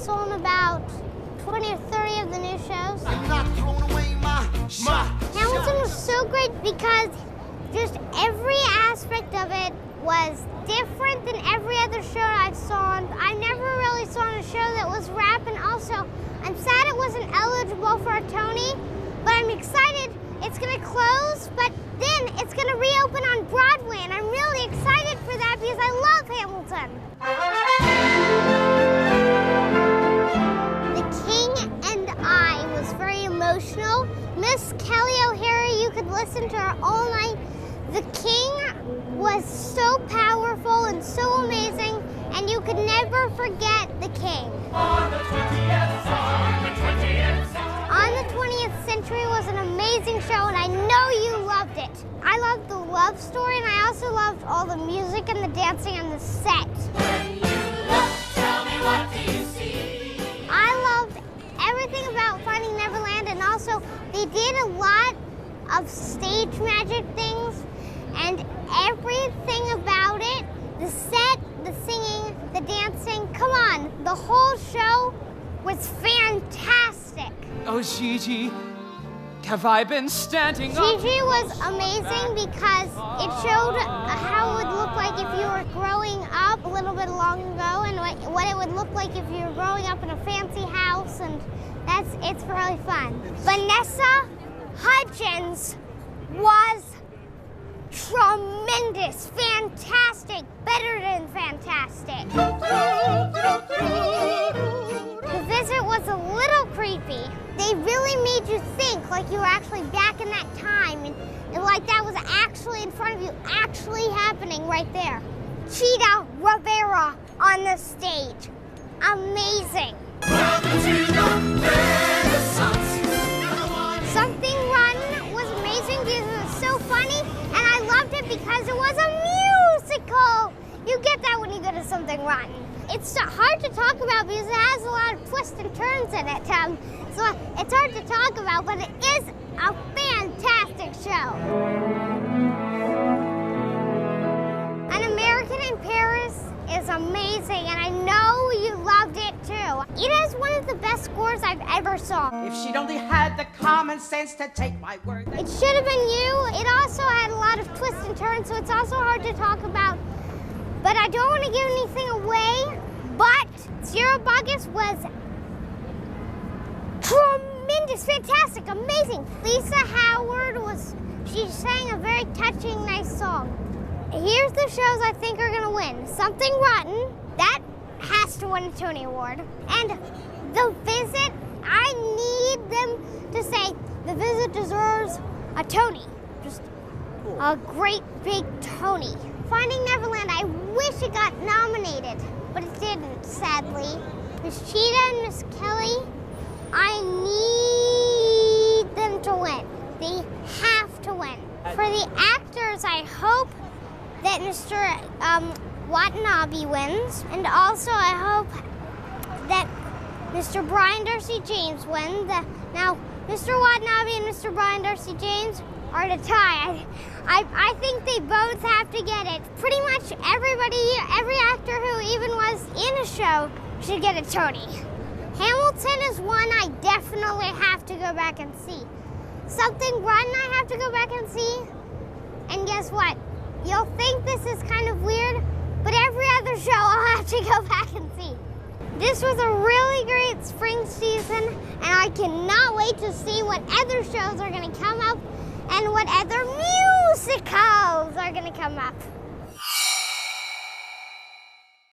also on about 20 or 30 of the new shows. I'm not throwing away my shot. Hamilton was so great because just every aspect of it was different than every other show I saw. I never really saw a show that was rap, and also I'm sad it wasn't eligible for a Tony, but I'm excited it's gonna close, but then it's gonna reopen on Broadway, and I'm really excited for that because I love Hamilton. The King and I was very emotional. Miss Kelly O'Hara, you could listen to her all night. The King was so powerful and so amazing, and you could never forget the King. On the 20th On the 20th Century was an amazing show, and I know you loved it. I loved the love story, and I also loved all the music and the dancing and the set. When you look, tell me what do you see? I loved everything about Finding Neverland, and also they did a lot of stage magic things, and everything about it, the set, the singing, the dancing, come on, the whole show was fantastic. Oh, Gigi, have I been standing up? Gigi was amazing because it showed how it would look like if you were growing up a little bit long ago, and what it would look like if you were growing up in a fancy house, and it's really fun. Vanessa Hudgens was tremendous, fantastic, better than fantastic. The visit was a little creepy. They really made you think like you were actually back in that time, and like that was actually in front of you, actually happening right there. Cheetah Rivera on the stage. Amazing. Welcome to the Renaissance. Something Run was amazing because it was so funny, and I loved it because it was a musical. You get that when you go to Something Rotten. It's hard to talk about because it has a lot of twists and turns in it. So it's hard to talk about, but it is a fantastic show. An American in Paris is amazing, and I know you loved it too. It has one of the best scores I've ever saw. If she'd only had the common sense to take my word. It should have been you. It also had a lot of twists and turns, so it's also hard to talk about. But I don't want to give anything away. But Zero Buggers was tremendous, fantastic, amazing. Lisa Howard she sang a very touching, nice song. Here's the shows I think are gonna win. Something Rotten, that has to win a Tony Award. And The Visit, I need them to say The Visit deserves a Tony. Just a great big Tony. Finding Neverland, I wish it got nominated, but it didn't, sadly. Miss Cheetah and Miss Kelly, I need them to win. They have to win. For the actors, I hope that Mr. Watanabe wins, and also I hope that Mr. Brian Darcy James wins. Now, Mr. Watanabe and Mr. Brian Darcy James are to tie. I think they both have to get it. Pretty much every actor who even was in a show should get a Tony. Hamilton is one I definitely have to go back and see. Something Run I have to go back and see. And guess what? You'll think this is kind of weird, but every other show I'll have to go back and see. This was a really great spring season, and I cannot wait to see what other shows are going to come up and what other musicals are going to come up.